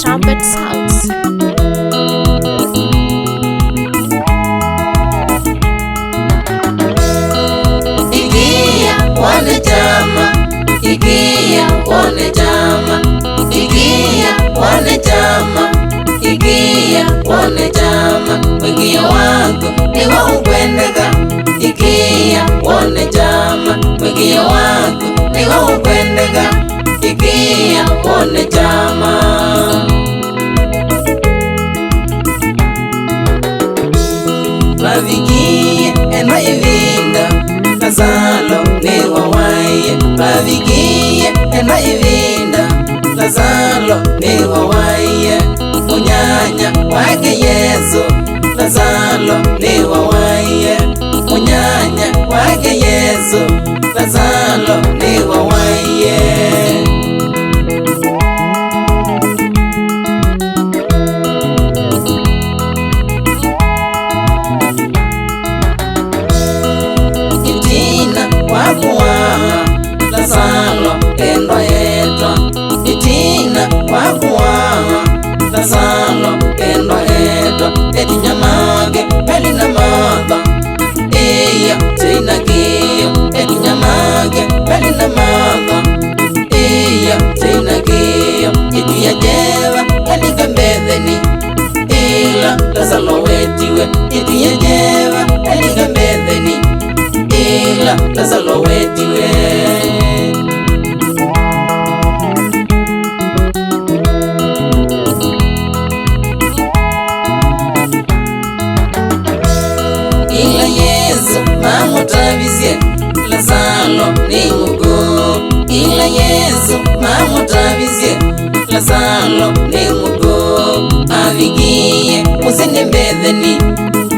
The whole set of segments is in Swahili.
Trumpet sounds. Igia wone chama, igia wone chama, igia wone chama, igia wone chama. Mwigia wako ni wa ukwendeka, igia wone chama. Mwigia wako ni wa ukwendeka, igia wone chama. Bavigie ena ivinda Lazalo ni wawaye. Bavigie ena ivinda Lazalo ni wawaye. Munyanya wake Yesu Lazalo ni wawaye. Munyanya wake Yesu Lazalo ni wawaye. Lazalo endo etwa, itina wakuwawa. Lazalo endo etwa, etinyamage peli na maga. Iya tina giyo, etinyamage peli na maga. Iya tina giyo, itu ya jeva elika mbetheni. Ila Lazalo wetiwe, itu ya jeva elika mbetheni. Ila Lazalo wetiwe. Ila Yesu mamutavizie Lazalo ni mugo. Ila Yesu mamutavizie Lazalo ni mugo. Avigie musini mbetheni.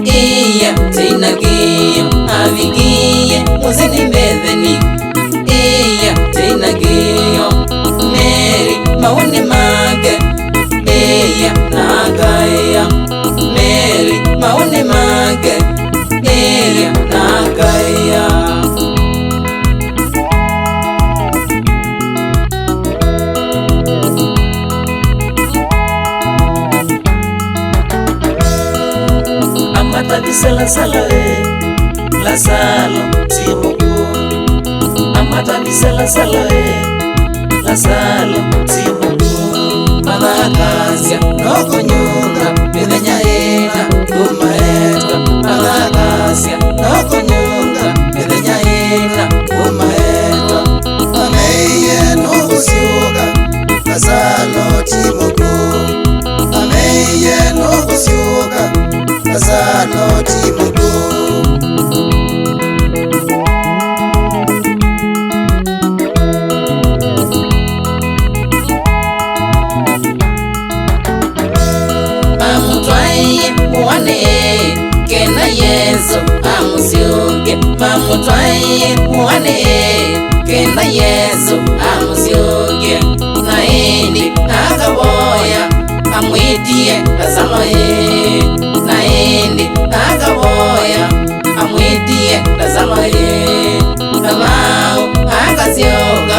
Iya tina giyo, avigie musini mbetheni. Iya tina giyo. Mary mawone mage, iya nagaya. Mary mawone mage, iya nagaya. Amata bisela sala Lazalo si mugo. Amata bisela sala Lazalo si mugo. Malakasia noko nyunga midenya ina umaetwa. Malakasia noko nyunga midenya ina umaetwa. Ameye noko siuga Lazalo ti mugo. Ameye noko siuga Lazalo ti mugo. Mamutwaye muwane kena Yesu amusiuge. Mamutwaye muwane kena Yesu amusiuge. Naendi akaboya amwitie Lazalo ye. Naendi akaboya amwitie Lazalo ye. Kamau akasioga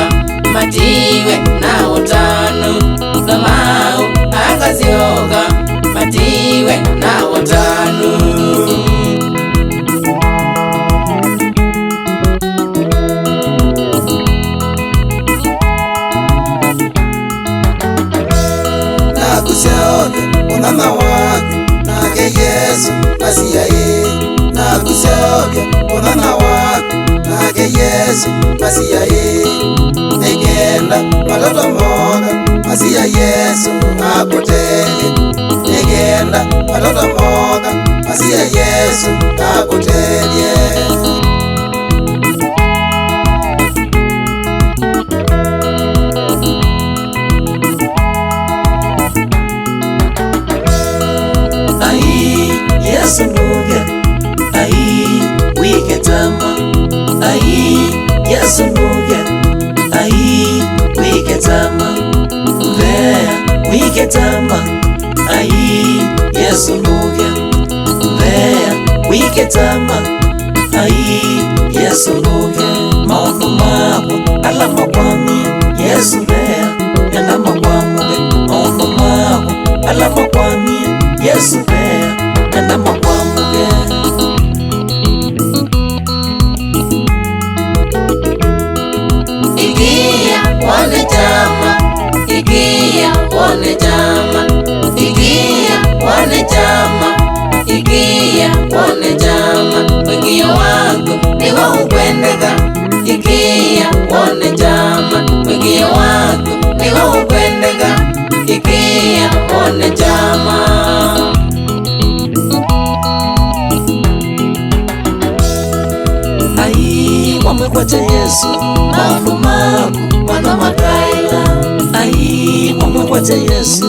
matiwe na utano. Kamau akasioga matiwe na utano. Nakuseovya unana wako nake Yesu Masiya ye. Nakuseovya unana wako nake Yesu Masiya ye. Negenda matoto moga Masiya Yesu akutele. Negenda matoto moga Masiya Yesu akutele. Yesu nuge, ai wike tama. Ai Yesu nuge, ai wike tama. Vea wike tama. Ai Yesu nuge, vea wike wiketama ai Yesu nuge maundu makwa ala makwamie Yesu rea enda makwamuge maundu makwa ala makwamie Yesu rea enda makwamuge Igia wone jama, igia wone jama, igia wone jama, igia wone jama. Mwingio wako ni wa ukwendega, igia wone jama. Mwingio wako ni wa ukwendega, igia wone jama. ai wamwekwate Yesu maundu maku wana makaila ai wamwekwate Yesu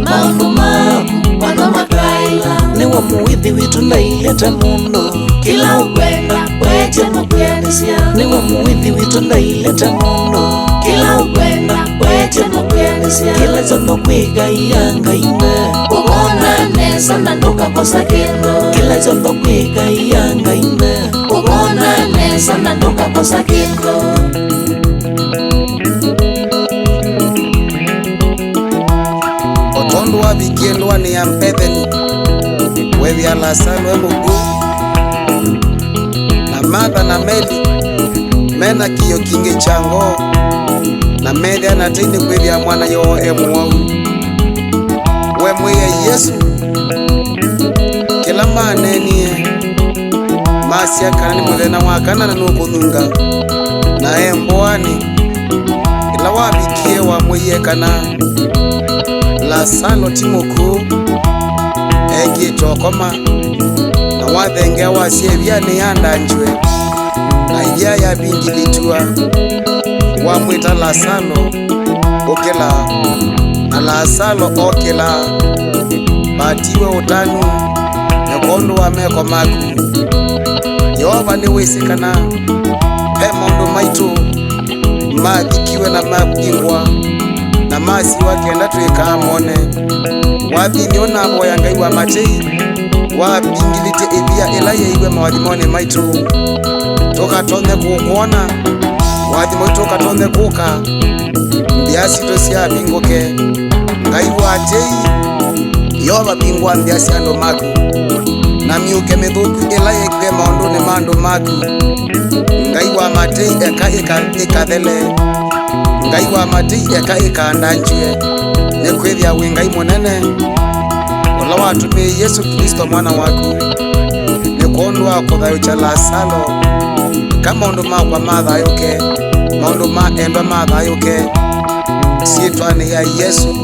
maundu maku wana makaila ni wa muithi witu na ileta mundo kila ukwenda weche mukwenisia ni wa muithi witu na ileta mundo kila ukwenda weche mukwenisia kila zono kwiga iyanga ine Umona nesa na nduka kosa kindu, kila zono kwiga iyanga ine umona nesa na nduka kosa kindu. Otondo wa bikiendwa ni ya mpetheni wevya Lazaro emugu na Martha na Meli mena kiyo kingi chango na methe anataini kwevya mwana yo emuwau we mwiye Yesu kila manenie masya kana ni muthena wakana na nukuthunga na emboani ila wabikie wa mwiye kana Lazaro timuku egi chokoma na wathenge wasievya ni yandanjwe na ivya ya bingilitua wamwita Lazaro okela na Lazaro okela batiwe utanu nekondo wa meko maku Yehova ni wisikana he mondo maitu mathikiwe na mabingwa na masi wakenda twikamone wathini ona boya ngai wa matei wabingilite ithia ila yeiwe mawathimone maitu tukatonye kukuona wathimo tukatonye kuka mbiasi tosia bingoke ngai wa tei Yehova bingwa mbiasi ando maku na miuke mithuku ila yekwe maundu ni mandu maku ngai wa matei ikathele ngai wa matei ikandanjue nekwithia wi ngai munene ula watumie Yesu Kristo mwana waku nikondwa kuthayo cha Lazaro kama maundu makwa mathayuke maundu ma endwa mathayuke sietwa ni ya Yesu